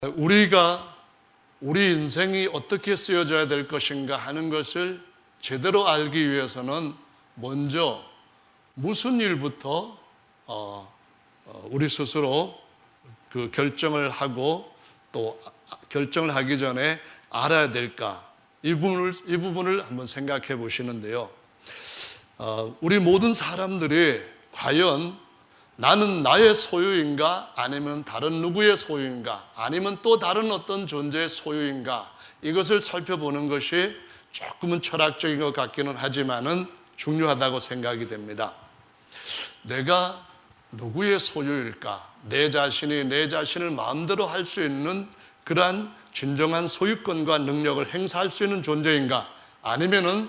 우리가 우리 인생이 어떻게 쓰여져야 될 것인가 하는 것을 제대로 알기 위해서는 먼저 무슨 일부터 우리 스스로 그 결정을 하고 또 결정을 하기 전에 알아야 될까, 이 부분을 한번 생각해 보시는데요. 우리 모든 사람들이 과연 나는 나의 소유인가, 아니면 다른 누구의 소유인가, 아니면 또 다른 어떤 존재의 소유인가, 이것을 살펴보는 것이 조금은 철학적인 것 같기는 하지만은 중요하다고 생각이 됩니다. 내가 누구의 소유일까? 내 자신이 내 자신을 마음대로 할 수 있는 그러한 진정한 소유권과 능력을 행사할 수 있는 존재인가? 아니면은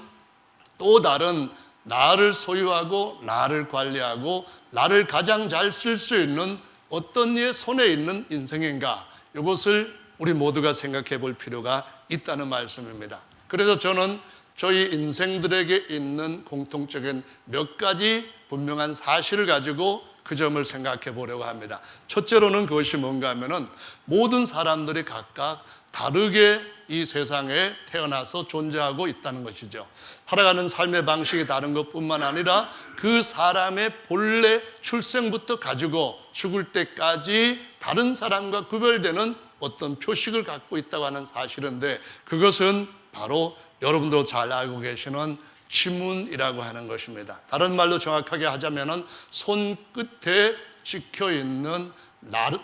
또 다른 나를 소유하고 나를 관리하고 나를 가장 잘 쓸 수 있는 어떤 이의 손에 있는 인생인가? 이것을 우리 모두가 생각해 볼 필요가 있다는 말씀입니다. 그래서 저는 저희 인생들에게 있는 공통적인 몇 가지 분명한 사실을 가지고 그 점을 생각해 보려고 합니다. 첫째로는 그것이 뭔가 하면은 모든 사람들이 각각 다르게 이 세상에 태어나서 존재하고 있다는 것이죠. 살아가는 삶의 방식이 다른 것뿐만 아니라 그 사람의 본래 출생부터 가지고 죽을 때까지 다른 사람과 구별되는 어떤 표식을 갖고 있다고 하는 사실인데, 그것은 바로 여러분도 잘 알고 계시는 지문이라고 하는 것입니다. 다른 말로 정확하게 하자면은 손끝에 찍혀 있는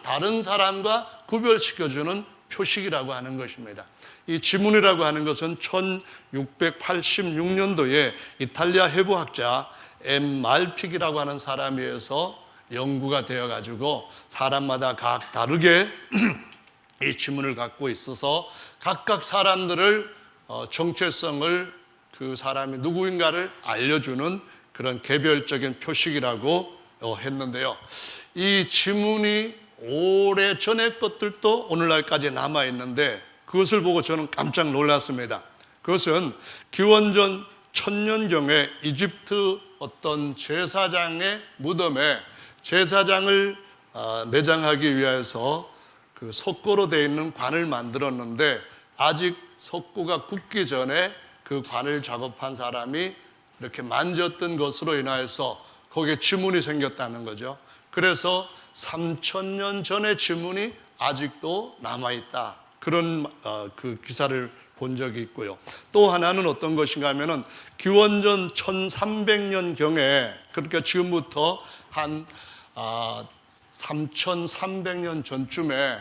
다른 사람과 구별시켜주는 표식이라고 하는 것입니다. 이 지문이라고 하는 것은 1686년도에 이탈리아 해부학자 말픽이라고 하는 사람에 의해서 연구가 되어 가지고 사람마다 각 다르게 이 지문을 갖고 있어서 각각 사람들을 정체성을 그 사람이 누구인가를 알려주는 그런 개별적인 표식이라고 했는데요. 이 지문이 오래전의 것들도 오늘날까지 남아있는데 그것을 보고 저는 깜짝 놀랐습니다. 그것은 기원전 1000년경에 이집트 어떤 제사장의 무덤에 제사장을 내장하기 위해서 그 석고로 되어 있는 관을 만들었는데, 아직 석고가 굳기 전에 그 관을 작업한 사람이 이렇게 만졌던 것으로 인하여서 거기에 지문이 생겼다는 거죠. 그래서 3000년 전의 지문이 아직도 남아있다, 그런 그 기사를 본 적이 있고요. 또 하나는 어떤 것인가 하면은 기원전 1300년경에, 그러니까 지금부터 한 3300년 전쯤에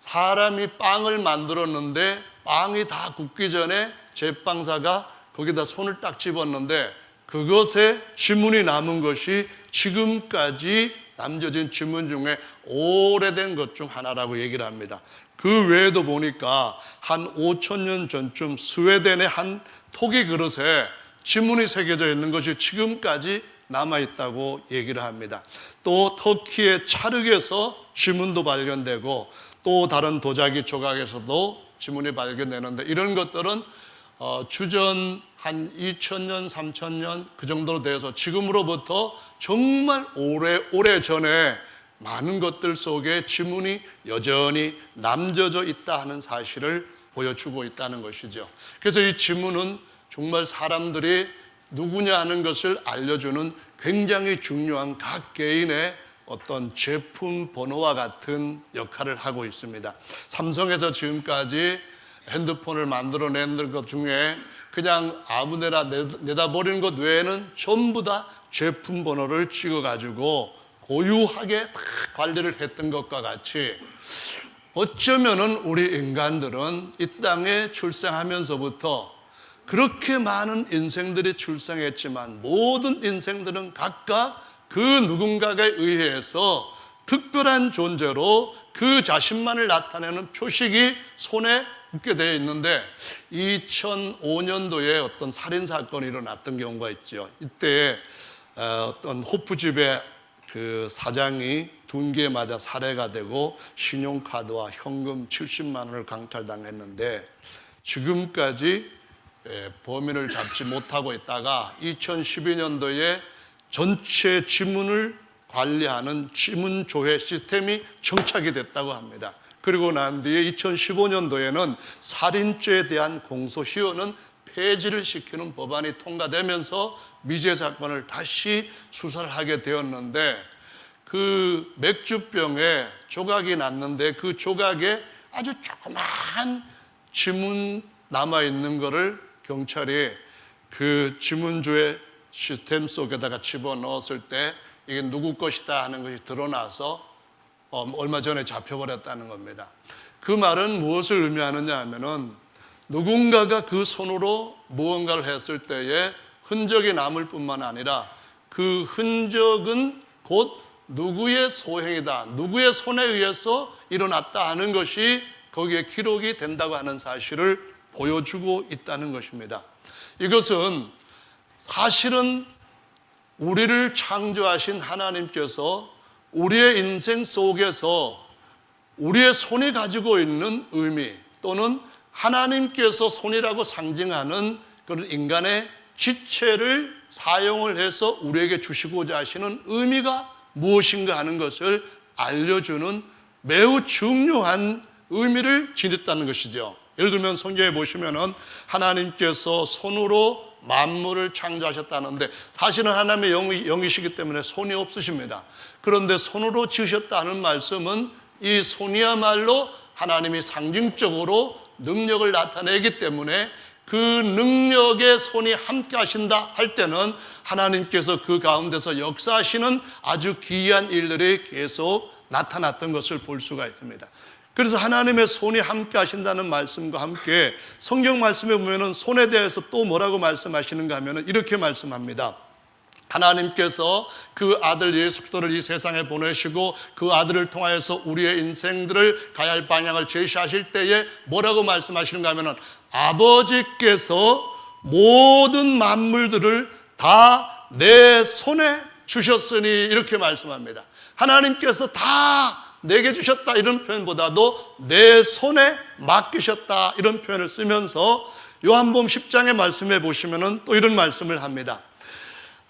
사람이 빵을 만들었는데 빵이 다 굳기 전에 제빵사가 거기다 손을 딱 집었는데 그것에 지문이 남은 것이 지금까지 남겨진 지문 중에 오래된 것 중 하나라고 얘기를 합니다. 그 외에도 보니까 한 5000년 전쯤 스웨덴의 한 토기 그릇에 지문이 새겨져 있는 것이 지금까지 남아있다고 얘기를 합니다. 또 터키의 차륵에서 지문도 발견되고 또 다른 도자기 조각에서도 지문이 발견되는데, 이런 것들은 주전 한 2000년, 3000년 그 정도로 돼서 지금으로부터 정말 오래전에 많은 것들 속에 지문이 여전히 남겨져 있다 하는 사실을 보여주고 있다는 것이죠. 그래서 이 지문은 정말 사람들이 누구냐 하는 것을 알려주는 굉장히 중요한 각 개인의 어떤 제품 번호와 같은 역할을 하고 있습니다. 삼성에서 지금까지 핸드폰을 만들어낸 것 중에 그냥 아무데나 내다버리는 것 외에는 전부 다 제품 번호를 찍어가지고 고유하게 다 관리를 했던 것과 같이, 어쩌면은 우리 인간들은 이 땅에 출생하면서부터 그렇게 많은 인생들이 출생했지만 모든 인생들은 각각 그 누군가에 의해서 특별한 존재로 그 자신만을 나타내는 표식이 손에 붙게 되어 있는데, 2005년도에 어떤 살인사건이 일어났던 경우가 있죠. 이때 어떤 호프집의 그 사장이 둔기에 맞아 살해가 되고 신용카드와 현금 70만 원을 강탈당했는데 지금까지 범인을 잡지 못하고 있다가 2012년도에 전체 지문을 관리하는 지문조회 시스템이 정착이 됐다고 합니다. 그리고 난 뒤에 2015년도에는 살인죄에 대한 공소시효는 폐지를 시키는 법안이 통과되면서 미제 사건을 다시 수사를 하게 되었는데, 그 맥주병에 조각이 났는데 그 조각에 아주 조그마한 지문 남아있는 거를 경찰이 그 지문조회 시스템 속에다가 집어넣었을 때 이게 누구 것이다 하는 것이 드러나서 얼마 전에 잡혀버렸다는 겁니다. 그 말은 무엇을 의미하느냐 하면은, 누군가가 그 손으로 무언가를 했을 때에 흔적이 남을 뿐만 아니라 그 흔적은 곧 누구의 소행이다, 누구의 손에 의해서 일어났다 하는 것이 거기에 기록이 된다고 하는 사실을 보여주고 있다는 것입니다. 이것은 사실은 우리를 창조하신 하나님께서 우리의 인생 속에서 우리의 손이 가지고 있는 의미, 또는 하나님께서 손이라고 상징하는 그런 인간의 지체를 사용을 해서 우리에게 주시고자 하시는 의미가 무엇인가 하는 것을 알려주는 매우 중요한 의미를 지녔다는 것이죠. 예를 들면 성경에 보시면은 하나님께서 손으로 만물을 창조하셨다는데, 사실은 하나님의 영이시기 때문에 손이 없으십니다. 그런데 손으로 지으셨다는 말씀은 이 손이야말로 하나님이 상징적으로 능력을 나타내기 때문에, 그 능력의 손이 함께 하신다 할 때는 하나님께서 그 가운데서 역사하시는 아주 기이한 일들이 계속 나타났던 것을 볼 수가 있습니다. 그래서 하나님의 손이 함께 하신다는 말씀과 함께 성경 말씀에 보면은 손에 대해서 또 뭐라고 말씀하시는가 하면은 이렇게 말씀합니다. 하나님께서 그 아들 예수 그리스도를 이 세상에 보내시고 그 아들을 통하여서 우리의 인생들을 가야 할 방향을 제시하실 때에 뭐라고 말씀하시는가 하면은, 아버지께서 모든 만물들을 다 내 손에 주셨으니, 이렇게 말씀합니다. 하나님께서 다 내게 주셨다 이런 표현보다도 내 손에 맡기셨다 이런 표현을 쓰면서 요한복음 10장의 말씀에 보시면은 또 이런 말씀을 합니다.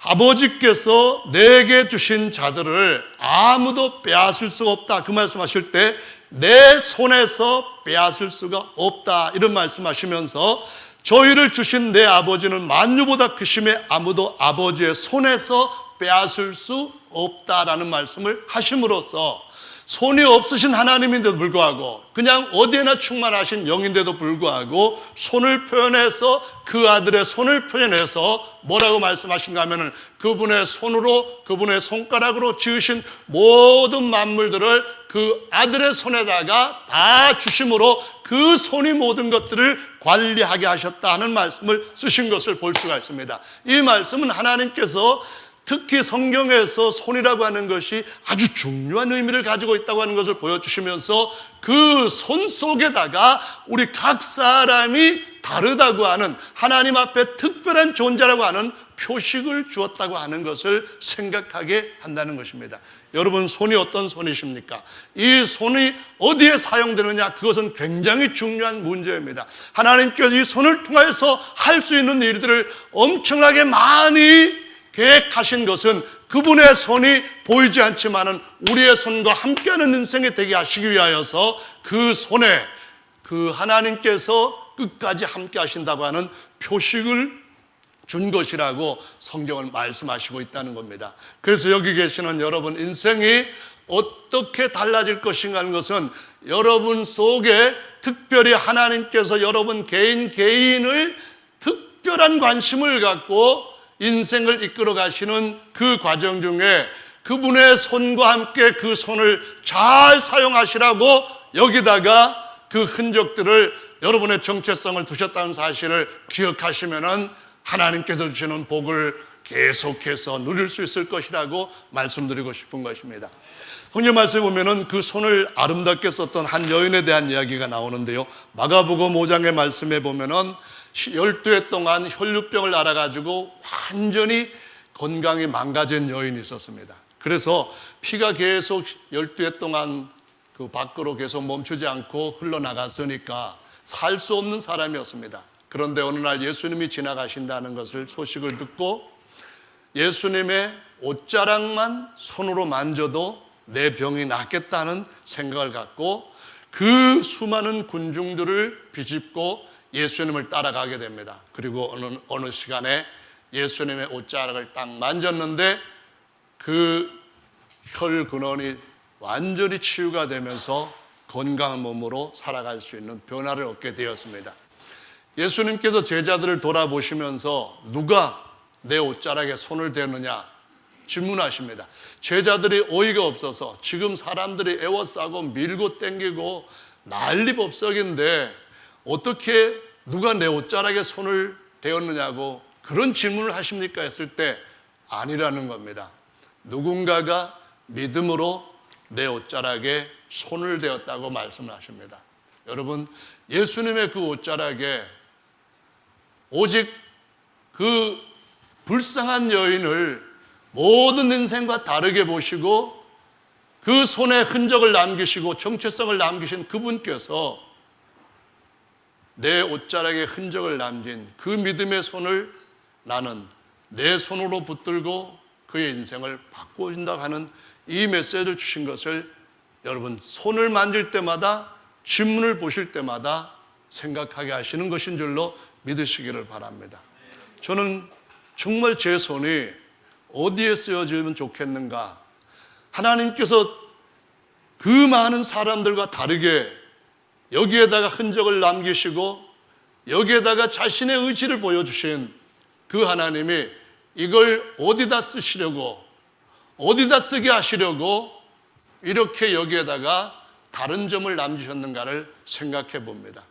아버지께서 내게 주신 자들을 아무도 빼앗을 수가 없다, 그 말씀하실 때 내 손에서 빼앗을 수가 없다 이런 말씀하시면서, 저희를 주신 내 아버지는 만유보다 크심에 아무도 아버지의 손에서 빼앗을 수 없다라는 말씀을 하심으로써, 손이 없으신 하나님인데도 불구하고, 그냥 어디에나 충만하신 영인데도 불구하고 손을 표현해서, 그 아들의 손을 표현해서 뭐라고 말씀하신가 하면은, 그분의 손으로, 그분의 손가락으로 지으신 모든 만물들을 그 아들의 손에다가 다 주심으로 그 손이 모든 것들을 관리하게 하셨다 하는 말씀을 쓰신 것을 볼 수가 있습니다. 이 말씀은 하나님께서 특히 성경에서 손이라고 하는 것이 아주 중요한 의미를 가지고 있다고 하는 것을 보여주시면서, 그 손 속에다가 우리 각 사람이 다르다고 하는, 하나님 앞에 특별한 존재라고 하는 표식을 주었다고 하는 것을 생각하게 한다는 것입니다. 여러분, 손이 어떤 손이십니까? 이 손이 어디에 사용되느냐, 그것은 굉장히 중요한 문제입니다. 하나님께서 이 손을 통해서 할 수 있는 일들을 엄청나게 많이 계획하신 것은 그분의 손이 보이지 않지만은 우리의 손과 함께하는 인생이 되게 하시기 위하여서, 그 손에 그 하나님께서 끝까지 함께 하신다고 하는 표식을 준 것이라고 성경은 말씀하시고 있다는 겁니다. 그래서 여기 계시는 여러분 인생이 어떻게 달라질 것인가 하는 것은, 여러분 속에 특별히 하나님께서 여러분 개인을 특별한 관심을 갖고 인생을 이끌어 가시는 그 과정 중에 그분의 손과 함께 그 손을 잘 사용하시라고 여기다가 그 흔적들을, 여러분의 정체성을 두셨다는 사실을 기억하시면은 하나님께서 주시는 복을 계속해서 누릴 수 있을 것이라고 말씀드리고 싶은 것입니다. 성경 말씀에 보면은 그 손을 아름답게 썼던 한 여인에 대한 이야기가 나오는데요. 마가복음 5장의 말씀에 보면은 12해 동안 혈류병을 앓아가지고 완전히 건강이 망가진 여인이 있었습니다. 그래서 피가 계속 12해 동안 그 밖으로 계속 멈추지 않고 흘러나갔으니까 살 수 없는 사람이었습니다. 그런데 어느 날 예수님이 지나가신다는 것을 소식을 듣고, 예수님의 옷자락만 손으로 만져도 내 병이 낫겠다는 생각을 갖고 그 수많은 군중들을 비집고 예수님을 따라가게 됩니다. 그리고 어느 시간에 예수님의 옷자락을 딱 만졌는데 그 혈근원이 완전히 치유가 되면서 건강한 몸으로 살아갈 수 있는 변화를 얻게 되었습니다. 예수님께서 제자들을 돌아보시면서 누가 내 옷자락에 손을 대느냐 질문하십니다. 제자들이 어이가 없어서 지금 사람들이 애워싸고 밀고 땡기고 난리법석인데 어떻게 누가 내 옷자락에 손을 대었느냐고 그런 질문을 하십니까 했을 때 아니라는 겁니다. 누군가가 믿음으로 내 옷자락에 손을 대었다고 말씀을 하십니다. 여러분, 예수님의 그 옷자락에 오직 그 불쌍한 여인을 모든 인생과 다르게 보시고 그 손에 흔적을 남기시고 정체성을 남기신 그분께서 내 옷자락에 흔적을 남긴 그 믿음의 손을 나는 내 손으로 붙들고 그의 인생을 바꿔준다고 하는 이 메시지를 주신 것을 여러분 손을 만질 때마다 질문을 보실 때마다 생각하게 하시는 것인 줄로 믿으시기를 바랍니다. 저는 정말 제 손이 어디에 쓰여지면 좋겠는가, 하나님께서 그 많은 사람들과 다르게 여기에다가 흔적을 남기시고 여기에다가 자신의 의지를 보여주신 그 하나님이 이걸 어디다 쓰시려고, 어디다 쓰게 하시려고 이렇게 여기에다가 다른 점을 남기셨는가를 생각해 봅니다.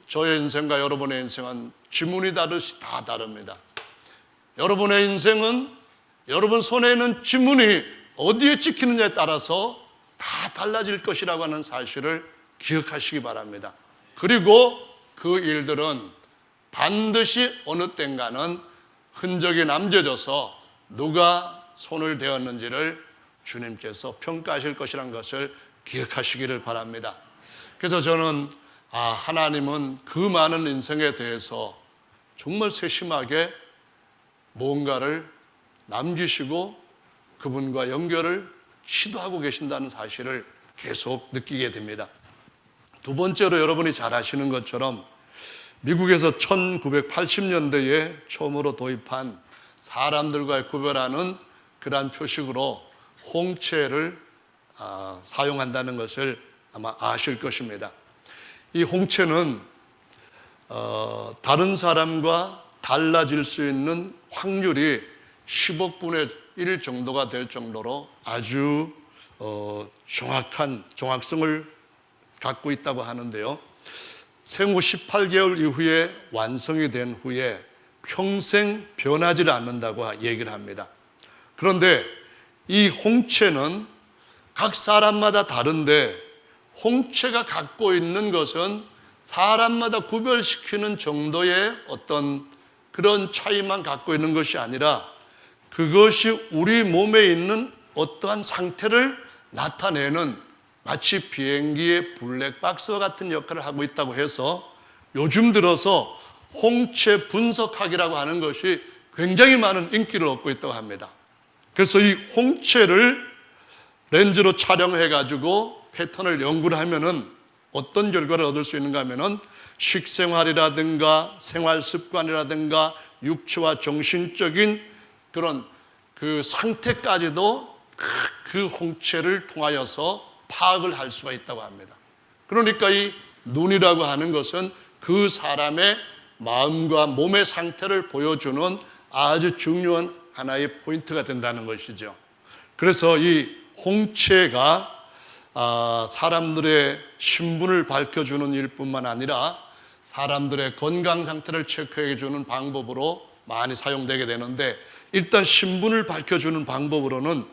저의 인생과 여러분의 인생은 지문이 다르시 다 다릅니다. 여러분의 인생은 여러분 손에 있는 지문이 어디에 찍히느냐에 따라서 다 달라질 것이라고 하는 사실을 기억하시기 바랍니다. 그리고 그 일들은 반드시 어느 땐가는 흔적이 남겨져서 누가 손을 대었는지를 주님께서 평가하실 것이라는 것을 기억하시기를 바랍니다. 그래서 저는 하나님은 그 많은 인생에 대해서 정말 세심하게 뭔가를 남기시고 그분과 연결을 시도하고 계신다는 사실을 계속 느끼게 됩니다. 두 번째로 여러분이 잘 아시는 것처럼 미국에서 1980년대에 처음으로 도입한 사람들과 구별하는 그러한 표식으로 홍채를 사용한다는 것을 아마 아실 것입니다. 이 홍채는 다른 사람과 달라질 수 있는 확률이 10억 분의 1 정도가 될 정도로 아주 정확한 정확성을 갖고 있다고 하는데요. 생후 18개월 이후에 완성이 된 후에 평생 변하지 않는다고 얘기를 합니다. 그런데 이 홍채는 각 사람마다 다른데 홍채가 갖고 있는 것은 사람마다 구별시키는 정도의 어떤 그런 차이만 갖고 있는 것이 아니라 그것이 우리 몸에 있는 어떠한 상태를 나타내는 마치 비행기의 블랙박스와 같은 역할을 하고 있다고 해서 요즘 들어서 홍채 분석학이라고 하는 것이 굉장히 많은 인기를 얻고 있다고 합니다. 그래서 이 홍채를 렌즈로 촬영해 가지고 패턴을 연구를 하면은 어떤 결과를 얻을 수 있는가 하면은 식생활이라든가 생활 습관이라든가 육체와 정신적인 그런 그 상태까지도 그 홍채를 통하여서 파악을 할 수가 있다고 합니다. 그러니까 이 눈이라고 하는 것은 그 사람의 마음과 몸의 상태를 보여주는 아주 중요한 하나의 포인트가 된다는 것이죠. 그래서 이 홍채가 사람들의 신분을 밝혀주는 일뿐만 아니라 사람들의 건강 상태를 체크해 주는 방법으로 많이 사용되게 되는데, 일단 신분을 밝혀주는 방법으로는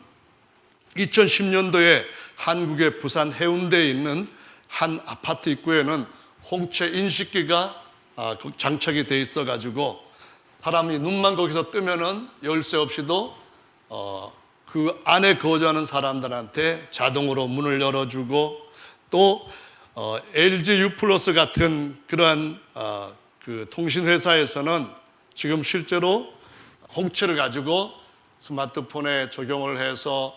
2010년도에 한국의 부산 해운대에 있는 한 아파트 입구에는 홍채 인식기가 장착이 돼 있어 가지고 사람이 눈만 거기서 뜨면은 열쇠 없이도 그 안에 거주하는 사람들한테 자동으로 문을 열어주고, 또 LG U+ 같은 그러한 그 통신회사에서는 지금 실제로 홍채를 가지고 스마트폰에 적용을 해서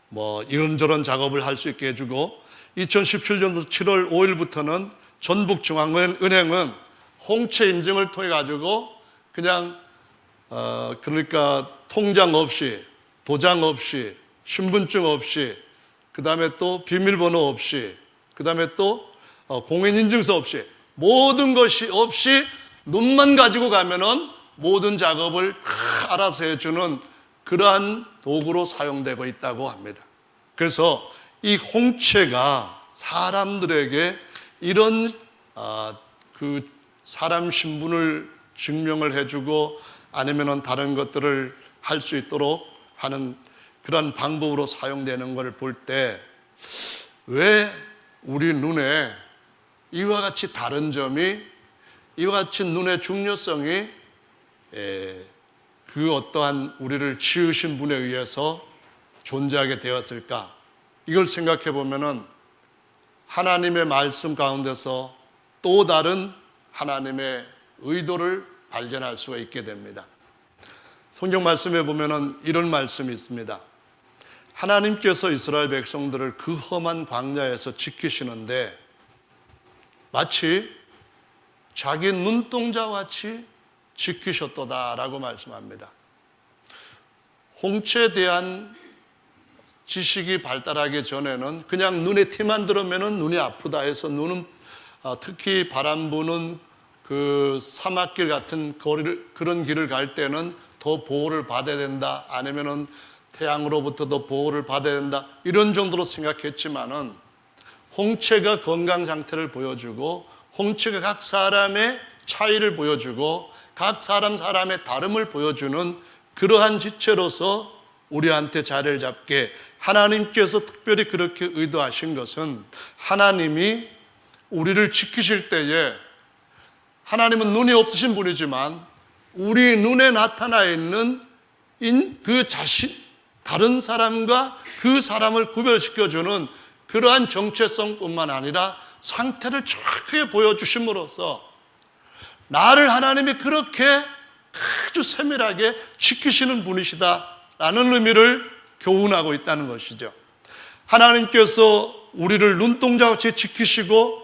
뭐 이런저런 작업을 할 수 있게 해주고, 2017년도 7월 5일부터는 전북중앙은행은 홍채 인증을 통해 가지고 그냥 그러니까 통장 없이, 도장 없이, 신분증 없이, 그 다음에 또 비밀번호 없이, 그 다음에 또 공인인증서 없이, 모든 것이 없이 눈만 가지고 가면은 모든 작업을 다 알아서 해주는 그러한 도구로 사용되고 있다고 합니다. 그래서 이 홍채가 사람들에게 이런 그 사람 신분을 증명을 해주고 아니면은 다른 것들을 할 수 있도록 하는 그런 방법으로 사용되는 것을 볼 때 왜 우리 눈에 이와 같이 다른 점이, 이와 같이 눈의 중요성이 그 어떠한 우리를 지으신 분에 의해서 존재하게 되었을까? 이걸 생각해 보면은 하나님의 말씀 가운데서 또 다른 하나님의 의도를 발견할 수가 있게 됩니다. 성경 말씀에 보면은 이런 말씀이 있습니다. 하나님께서 이스라엘 백성들을 그 험한 광야에서 지키시는데 마치 자기 눈동자와 같이 지키셨도다라고 말씀합니다. 홍채에 대한 지식이 발달하기 전에는 그냥 눈에 티만 들으면 눈이 아프다 해서 눈은 특히 바람 부는 그 사막길 같은 그런 길을 갈 때는 더 보호를 받아야 된다, 아니면은 태양으로부터도 보호를 받아야 된다, 이런 정도로 생각했지만은 홍채가 건강 상태를 보여주고 홍채가 각 사람의 차이를 보여주고 각 사람의 다름을 보여주는 그러한 지체로서 우리한테 자리를 잡게 하나님께서 특별히 그렇게 의도하신 것은 하나님이 우리를 지키실 때에 하나님은 눈이 없으신 분이지만 우리 눈에 나타나 있는 그 자신, 다른 사람과 그 사람을 구별시켜주는 그러한 정체성뿐만 아니라 상태를 정확하게 보여주심으로써 나를 하나님이 그렇게 아주 세밀하게 지키시는 분이시다라는 의미를 교훈하고 있다는 것이죠. 하나님께서 우리를 눈동자같이 지키시고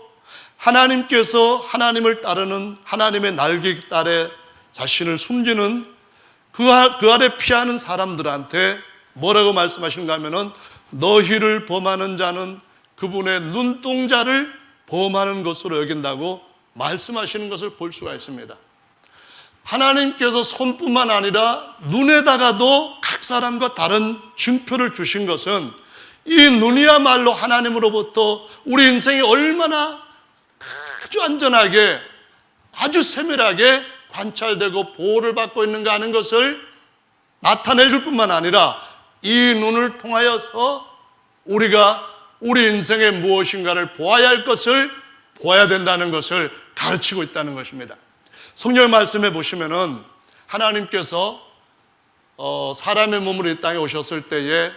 하나님께서 하나님을 따르는 하나님의 날개 아래 자신을 숨기는 그 아래 피하는 사람들한테 뭐라고 말씀하시는가 하면은 너희를 범하는 자는 그분의 눈동자를 범하는 것으로 여긴다고 말씀하시는 것을 볼 수가 있습니다. 하나님께서 손뿐만 아니라 눈에다가도 각 사람과 다른 증표를 주신 것은 이 눈이야말로 하나님으로부터 우리 인생이 얼마나 아주 안전하게 아주 세밀하게 관찰되고 보호를 받고 있는가 하는 것을 나타내줄 뿐만 아니라 이 눈을 통하여서 우리가 우리 인생에 무엇인가를 보아야 할 것을 보아야 된다는 것을 가르치고 있다는 것입니다. 성경 말씀에 보시면은 하나님께서 사람의 몸으로 이 땅에 오셨을 때에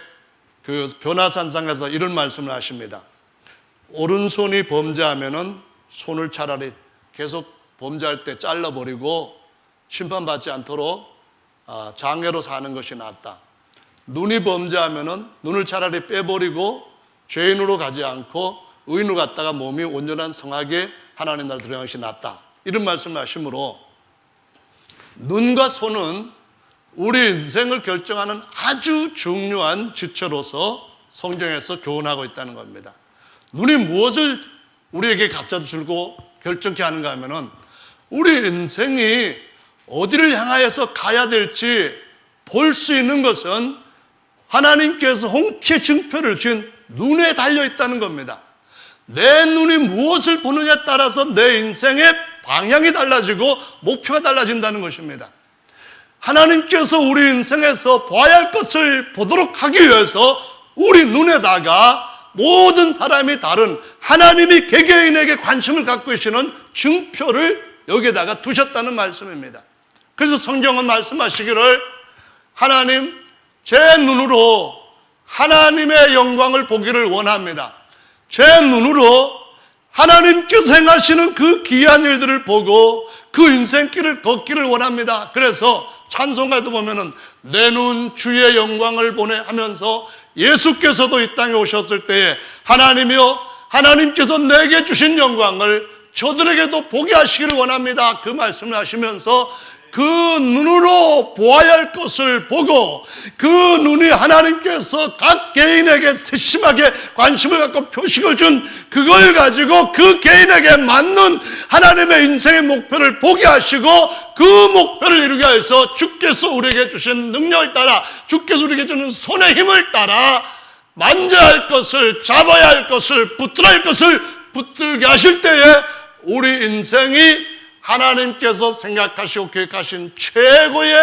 그 변화산상에서 이런 말씀을 하십니다. 오른손이 범죄하면은 손을 차라리 계속 범죄할 때 잘라버리고 심판받지 않도록 장애로 사는 것이 낫다. 눈이 범죄하면은 눈을 차라리 빼버리고 죄인으로 가지 않고 의인으로 갔다가 몸이 온전한 성하게 하나님 나라를 들어가는 것이 낫다. 이런 말씀을 하시므로 눈과 손은 우리 인생을 결정하는 아주 중요한 지체로서 성경에서 교훈하고 있다는 겁니다. 눈이 무엇을 우리에게 갖다 주고 결정케 하는가 하면은 우리 인생이 어디를 향하여서 가야 될지 볼 수 있는 것은 하나님께서 홍채 증표를 주신 눈에 달려 있다는 겁니다. 내 눈이 무엇을 보느냐에 따라서 내 인생의 방향이 달라지고 목표가 달라진다는 것입니다. 하나님께서 우리 인생에서 봐야 할 것을 보도록 하기 위해서 우리 눈에다가 모든 사람이 다른 하나님이 개개인에게 관심을 갖고 계시는 증표를 여기에다가 두셨다는 말씀입니다. 그래서 성경은 말씀하시기를 하나님 제 눈으로 하나님의 영광을 보기를 원합니다. 제 눈으로 하나님께서 행하시는 그 귀한 일들을 보고 그 인생길을 걷기를 원합니다. 그래서 찬송가에도 보면은 내 눈 주의 영광을 보내 하면서 예수께서도 이 땅에 오셨을 때에 하나님이여 하나님께서 내게 주신 영광을 저들에게도 보게 하시기를 원합니다. 그 말씀을 하시면서 그 눈으로 보아야 할 것을 보고 그 눈이 하나님께서 각 개인에게 세심하게 관심을 갖고 표식을 준 그걸 가지고 그 개인에게 맞는 하나님의 인생의 목표를 보게 하시고 그 목표를 이루게 해서 주께서 우리에게 주신 능력을 따라 주께서 우리에게 주는 손의 힘을 따라 만져야 할 것을, 잡아야 할 것을, 붙들어야 할 것을 붙들게 하실 때에 우리 인생이 하나님께서 생각하시고 계획하신 최고의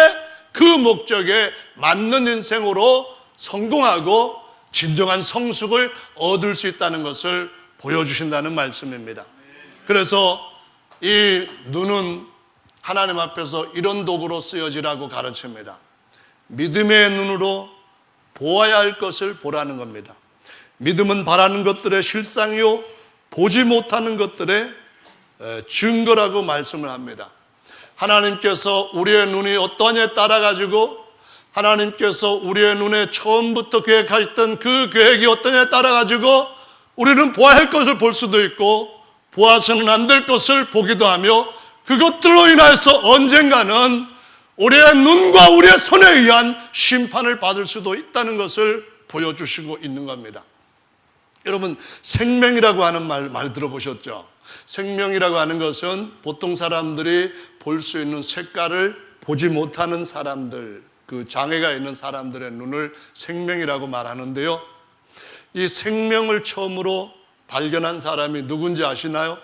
그 목적에 맞는 인생으로 성공하고 진정한 성숙을 얻을 수 있다는 것을 보여주신다는 말씀입니다. 그래서 이 눈은 하나님 앞에서 이런 도구로 쓰여지라고 가르칩니다. 믿음의 눈으로 보아야 할 것을 보라는 겁니다. 믿음은 바라는 것들의 실상이요 보지 못하는 것들의 증거라고 말씀을 합니다. 하나님께서 우리의 눈이 어떠냐에 따라 가지고 하나님께서 우리의 눈에 처음부터 계획하셨던 그 계획이 어떠냐에 따라 가지고 우리는 보아야 할 것을 볼 수도 있고 보아서는 안 될 것을 보기도 하며 그것들로 인해서 언젠가는 우리의 눈과 우리의 손에 의한 심판을 받을 수도 있다는 것을 보여주시고 있는 겁니다. 여러분, 생명이라고 하는 말 들어보셨죠? 생명이라고 하는 것은 보통 사람들이 볼 수 있는 색깔을 보지 못하는 사람들, 그 장애가 있는 사람들의 눈을 생명이라고 말하는데요. 이 생명을 처음으로 발견한 사람이 누군지 아시나요?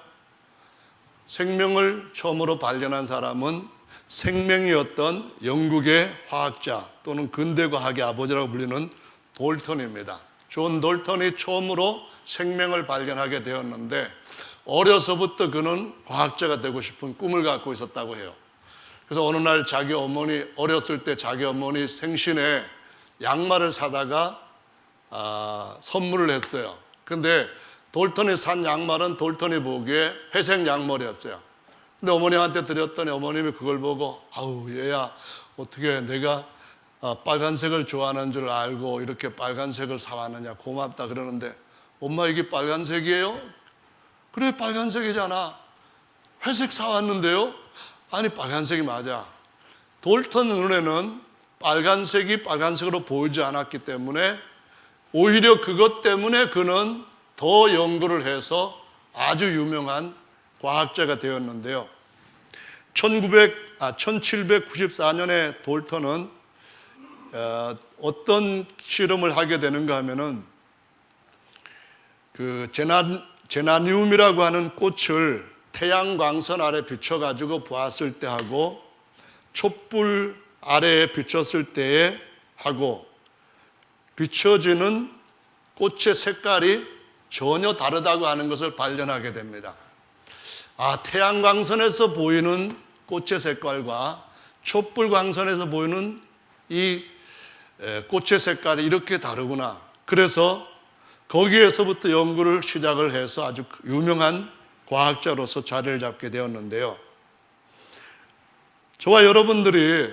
생명을 처음으로 발견한 사람은 생명이었던 영국의 화학자 또는 근대과학의 아버지라고 불리는 돌턴입니다. 존 돌턴이 처음으로 생명을 발견하게 되었는데 어려서부터 그는 과학자가 되고 싶은 꿈을 갖고 있었다고 해요. 그래서 어느 날 자기 어머니, 어렸을 때 자기 어머니 생신에 양말을 사다가 선물을 했어요. 근데 돌턴이 산 양말은 돌턴이 보기에 회색 양말이었어요. 근데 어머님한테 드렸더니 어머님이 그걸 보고 아우 얘야 어떻게 내가 빨간색을 좋아하는 줄 알고 이렇게 빨간색을 사왔느냐 고맙다 그러는데 엄마 이게 빨간색이에요? 그래 빨간색이잖아. 회색 사왔는데요? 아니 빨간색이 맞아. 돌턴 눈에는 빨간색이 빨간색으로 보이지 않았기 때문에 오히려 그것 때문에 그는 더 연구를 해서 아주 유명한 과학자가 되었는데요. 1794년에 돌턴은 어떤 실험을 하게 되는가 하면은 그 제나니움이라고 하는 꽃을 태양광선 아래 비춰가지고 보았을 때 하고 촛불 아래에 비쳤을 때에 하고 비춰지는 꽃의 색깔이 전혀 다르다고 하는 것을 발견하게 됩니다. 태양광선에서 보이는 꽃의 색깔과 촛불광선에서 보이는 이 꽃의 색깔이 이렇게 다르구나. 그래서 거기에서부터 연구를 시작을 해서 아주 유명한 과학자로서 자리를 잡게 되었는데요. 저와 여러분들이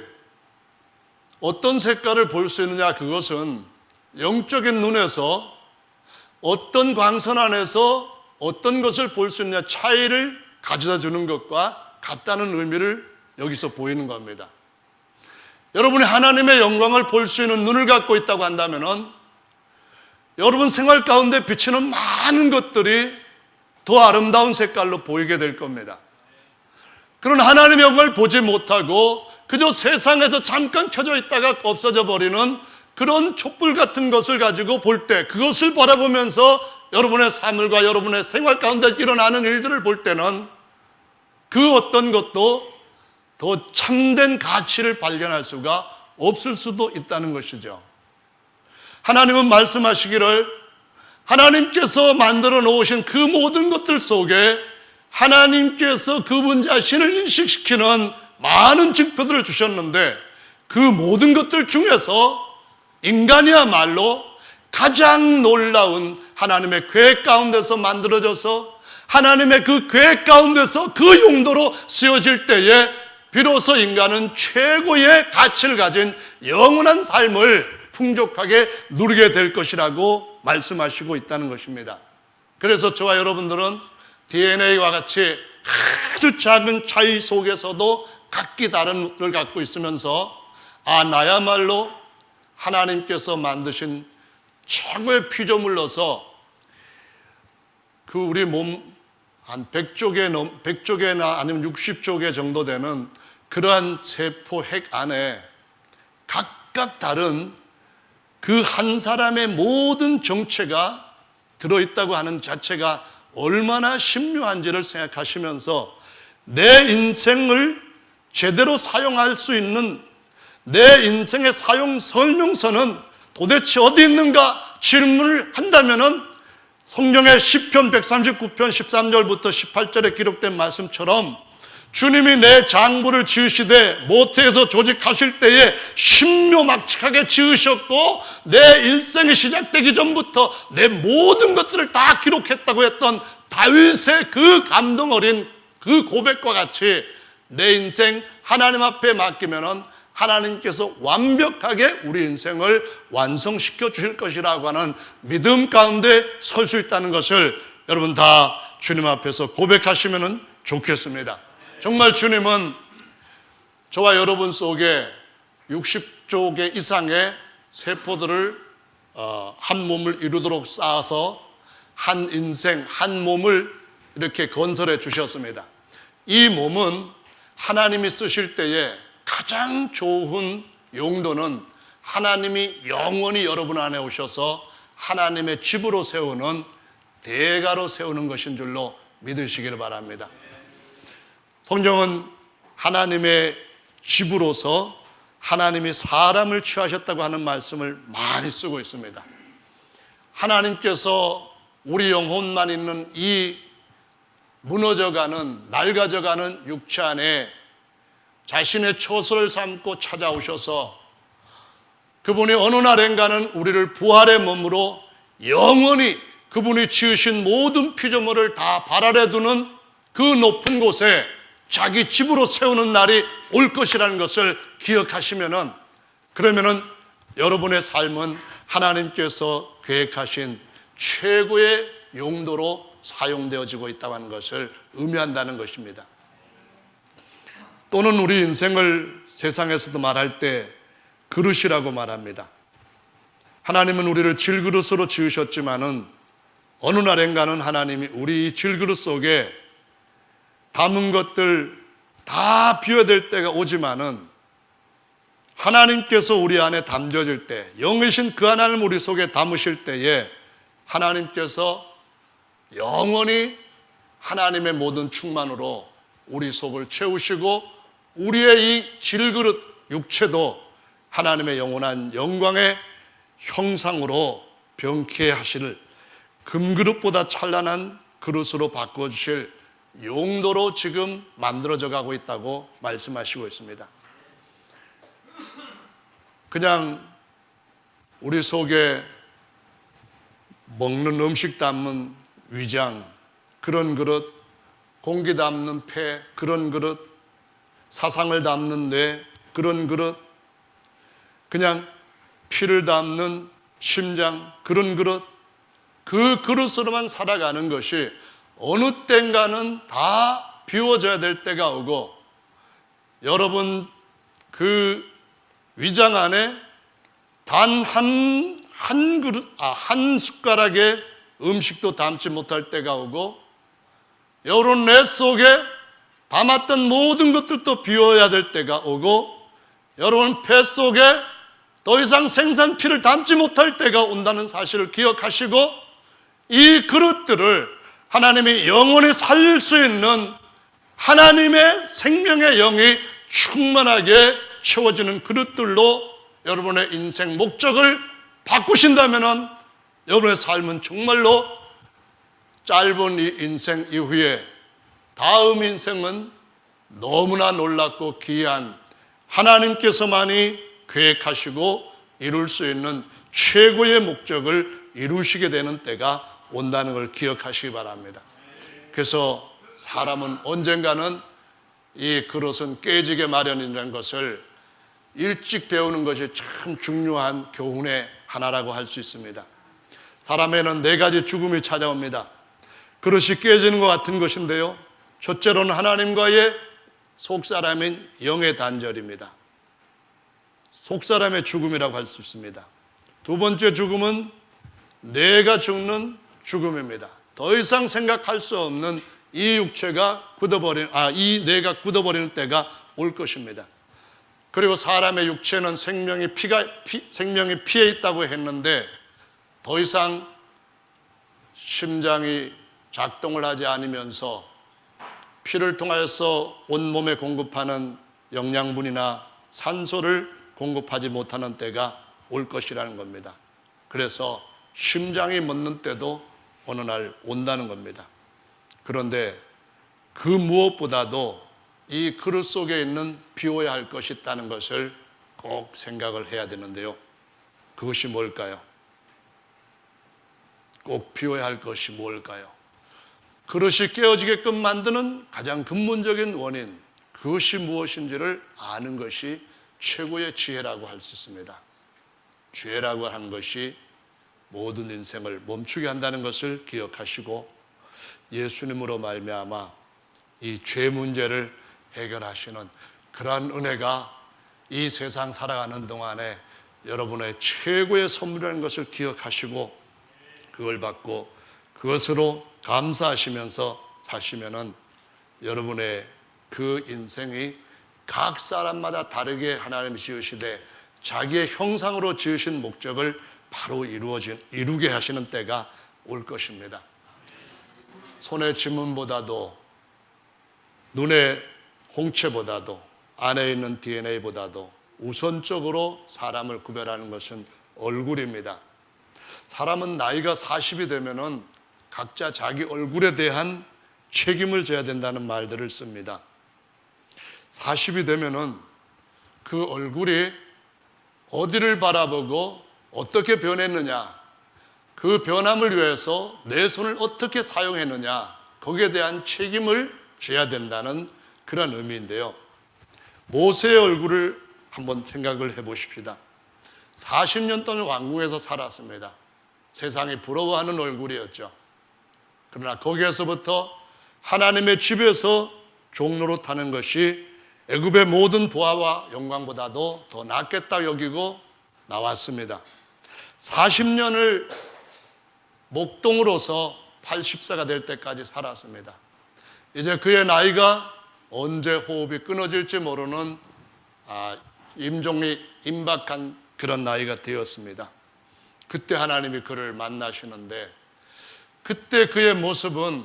어떤 색깔을 볼 수 있느냐, 그것은 영적인 눈에서 어떤 광선 안에서 어떤 것을 볼 수 있느냐 차이를 가져다 주는 것과 같다는 의미를 여기서 보이는 겁니다. 여러분이 하나님의 영광을 볼 수 있는 눈을 갖고 있다고 한다면은 여러분 생활 가운데 비치는 많은 것들이 더 아름다운 색깔로 보이게 될 겁니다. 그런 하나님의 영광을 보지 못하고 그저 세상에서 잠깐 켜져 있다가 없어져 버리는 그런 촛불 같은 것을 가지고 볼 때, 그것을 바라보면서 여러분의 삶과 여러분의 생활 가운데 일어나는 일들을 볼 때는 그 어떤 것도 더 참된 가치를 발견할 수가 없을 수도 있다는 것이죠. 하나님은 말씀하시기를 하나님께서 만들어 놓으신 그 모든 것들 속에 하나님께서 그분 자신을 인식시키는 많은 증표들을 주셨는데 그 모든 것들 중에서 인간이야말로 가장 놀라운 하나님의 계획 가운데서 만들어져서 하나님의 그 계획 가운데서 그 용도로 쓰여질 때에 비로소 인간은 최고의 가치를 가진 영원한 삶을 풍족하게 누리게 될 것이라고 말씀하시고 있다는 것입니다. 그래서 저와 여러분들은 DNA와 같이 아주 작은 차이 속에서도 각기 다른 것을 갖고 있으면서 나야말로 하나님께서 만드신 최고의 피조물로서 그 우리 몸 한 100쪽에나 아니면 60쪽에 정도 되는 그러한 세포 핵 안에 각각 다른 그 한 사람의 모든 정체가 들어있다고 하는 자체가 얼마나 신묘한지를 생각하시면서 내 인생을 제대로 사용할 수 있는 내 인생의 사용 설명서는 도대체 어디 있는가 질문을 한다면은 성경의 시편 139편 13절부터 18절에 기록된 말씀처럼 주님이 내 장부를 지으시되 모태에서 조직하실 때에 신묘막측하게 지으셨고 내 일생이 시작되기 전부터 내 모든 것들을 다 기록했다고 했던 다윗의 그 감동 어린 그 고백과 같이 내 인생 하나님 앞에 맡기면은 하나님께서 완벽하게 우리 인생을 완성시켜 주실 것이라고 하는 믿음 가운데 설 수 있다는 것을 여러분 다 주님 앞에서 고백하시면 좋겠습니다. 정말 주님은 저와 여러분 속에 60조 이상의 세포들을 한 몸을 이루도록 쌓아서 한 인생, 한 몸을 이렇게 건설해 주셨습니다. 이 몸은 하나님이 쓰실 때에 가장 좋은 용도는 하나님이 영원히 여러분 안에 오셔서 하나님의 집으로 세우는 대가로 세우는 것인 줄로 믿으시기를 바랍니다. 성경은 하나님의 집으로서 하나님이 사람을 취하셨다고 하는 말씀을 많이 쓰고 있습니다. 하나님께서 우리 영혼만 있는 이 무너져가는 낡아져가는 육체 안에 자신의 처소를 삼고 찾아오셔서 그분이 어느 날인가는 우리를 부활의 몸으로 영원히 그분이 지으신 모든 피조물을 다 발 아래 두는 그 높은 곳에 자기 집으로 세우는 날이 올 것이라는 것을 기억하시면은 그러면은 여러분의 삶은 하나님께서 계획하신 최고의 용도로 사용되어지고 있다는 것을 의미한다는 것입니다. 또는 우리 인생을 세상에서도 말할 때 그릇이라고 말합니다. 하나님은 우리를 질그릇으로 지으셨지만은 어느 날인가는 하나님이 우리 질그릇 속에 담은 것들 다 비워야 때가 오지만은 하나님께서 우리 안에 담겨질 때 영이신 그 하나님 우리 속에 담으실 때에 하나님께서 영원히 하나님의 모든 충만으로 우리 속을 채우시고 우리의 이 질그릇 육체도 하나님의 영원한 영광의 형상으로 병케 하실 금그릇보다 찬란한 그릇으로 바꿔주실 용도로 지금 만들어져 가고 있다고 말씀하시고 있습니다. 그냥 우리 속에 먹는 음식 담는 위장 그런 그릇, 공기 담는 폐 그런 그릇, 사상을 담는 뇌 그런 그릇, 그냥 피를 담는 심장 그런 그릇, 그 그릇으로만 살아가는 것이 어느 때인가는 다 비워져야 될 때가 오고 여러분 그 위장 안에 단 한 숟가락의 음식도 담지 못할 때가 오고 여러분 뇌 속에 담았던 모든 것들도 비워야 될 때가 오고 여러분 폐 속에 더 이상 생산피를 담지 못할 때가 온다는 사실을 기억하시고 이 그릇들을 하나님이 영원히 살릴 수 있는 하나님의 생명의 영이 충만하게 채워지는 그릇들로 여러분의 인생 목적을 바꾸신다면 여러분의 삶은 정말로 짧은 이 인생 이후에 다음 인생은 너무나 놀랍고 귀한 하나님께서만이 계획하시고 이룰 수 있는 최고의 목적을 이루시게 되는 때가 온다는 걸 기억하시기 바랍니다. 그래서 사람은 언젠가는 이 그릇은 깨지게 마련이라는 것을 일찍 배우는 것이 참 중요한 교훈의 하나라고 할 수 있습니다. 사람에는 4가지 죽음이 찾아옵니다. 그릇이 깨지는 것 같은 것인데요. 첫째로는 하나님과의 속사람인 영의 단절입니다. 속사람의 죽음이라고 할 수 있습니다. 두 번째 죽음은 내가 죽는 죽음입니다. 더 이상 생각할 수 없는 이 육체가 이 뇌가 굳어버리는 때가 올 것입니다. 그리고 사람의 육체는 생명이 피에 있다고 했는데 더 이상 심장이 작동을 하지 않으면서 피를 통하여서 온몸에 공급하는 영양분이나 산소를 공급하지 못하는 때가 올 것이라는 겁니다. 그래서 심장이 멎는 때도 어느 날 온다는 겁니다. 그런데 그 무엇보다도 이 그릇 속에 있는 비워야 할 것이 있다는 것을 꼭 생각을 해야 되는데요. 그것이 뭘까요? 꼭 비워야 할 것이 뭘까요? 그릇이 깨어지게끔 만드는 가장 근본적인 원인, 그것이 무엇인지를 아는 것이 최고의 지혜라고 할 수 있습니다. 죄라고 하는 것이 모든 인생을 멈추게 한다는 것을 기억하시고 예수님으로 말미암아 이 죄 문제를 해결하시는 그러한 은혜가 이 세상 살아가는 동안에 여러분의 최고의 선물이라는 것을 기억하시고 그걸 받고 그것으로 감사하시면서 사시면은 여러분의 그 인생이 각 사람마다 다르게 하나님이 지으시되 자기의 형상으로 지으신 목적을 바로 이루게 하시는 때가 올 것입니다. 손의 지문보다도 눈의 홍채보다도 안에 있는 DNA보다도 우선적으로 사람을 구별하는 것은 얼굴입니다. 사람은 나이가 40이 되면은 각자 자기 얼굴에 대한 책임을 져야 된다는 말들을 씁니다. 40이 되면은 그 얼굴이 어디를 바라보고 어떻게 변했느냐, 그 변함을 위해서 내 손을 어떻게 사용했느냐, 거기에 대한 책임을 져야 된다는 그런 의미인데요. 모세의 얼굴을 한번 생각을 해보십시다. 40년 동안 왕궁에서 살았습니다. 세상이 부러워하는 얼굴이었죠. 그러나 거기에서부터 하나님의 집에서 종로로 타는 것이 애굽의 모든 보화와 영광보다도 더 낫겠다 여기고 나왔습니다. 40년을 목동으로서 80세가 될 때까지 살았습니다. 이제 그의 나이가 언제 호흡이 끊어질지 모르는 임종이 임박한 그런 나이가 되었습니다. 그때 하나님이 그를 만나시는데 그때 그의 모습은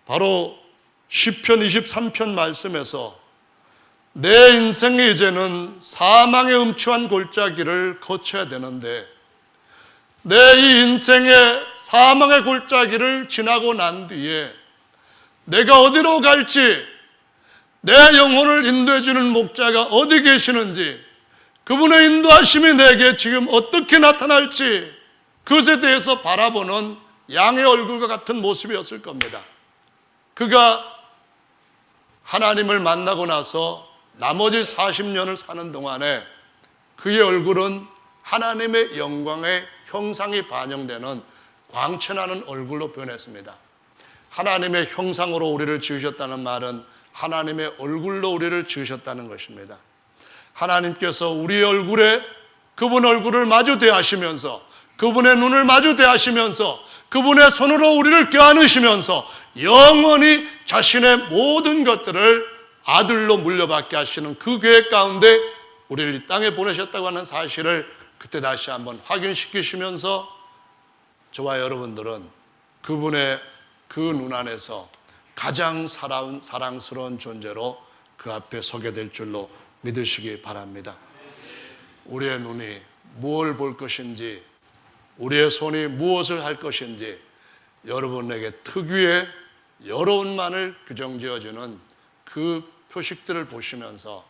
바로 시편 23편 말씀에서 내 인생이 이제는 사망의 음침한 골짜기를 거쳐야 되는데 내 이 인생의 사망의 골짜기를 지나고 난 뒤에 내가 어디로 갈지, 내 영혼을 인도해 주는 목자가 어디 계시는지, 그분의 인도하심이 내게 지금 어떻게 나타날지 그것에 대해서 바라보는 양의 얼굴과 같은 모습이었을 겁니다. 그가 하나님을 만나고 나서 나머지 40년을 사는 동안에 그의 얼굴은 하나님의 영광의 형상이 반영되는 광채나는 얼굴로 변했습니다. 하나님의 형상으로 우리를 지으셨다는 말은 하나님의 얼굴로 우리를 지으셨다는 것입니다. 하나님께서 우리의 얼굴에 그분 얼굴을 마주 대하시면서 그분의 눈을 마주 대하시면서 그분의 손으로 우리를 껴안으시면서 영원히 자신의 모든 것들을 아들로 물려받게 하시는 그 계획 가운데 우리를 이 땅에 보내셨다고 하는 사실을 그때 다시 한번 확인시키시면서 저와 여러분들은 그분의 그 눈 안에서 가장 사랑스러운 존재로 그 앞에 서게 될 줄로 믿으시기 바랍니다. 우리의 눈이 무엇을 볼 것인지, 우리의 손이 무엇을 할 것인지 여러분에게 특유의 여러분만을 규정지어주는 그 표식들을 보시면서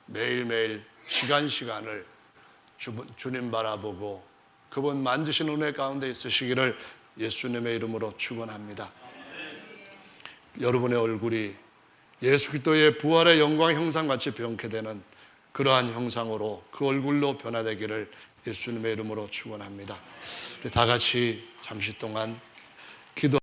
매일매일 시간을 주님 바라보고 그분 만지신 은혜 가운데 있으시기를 예수님의 이름으로 축원합니다. 여러분의 얼굴이 예수 그리스도의 부활의 영광 형상같이 변케 되는 그러한 형상으로 그 얼굴로 변화되기를 예수님의 이름으로 축원합니다. 다 같이 잠시 동안 기도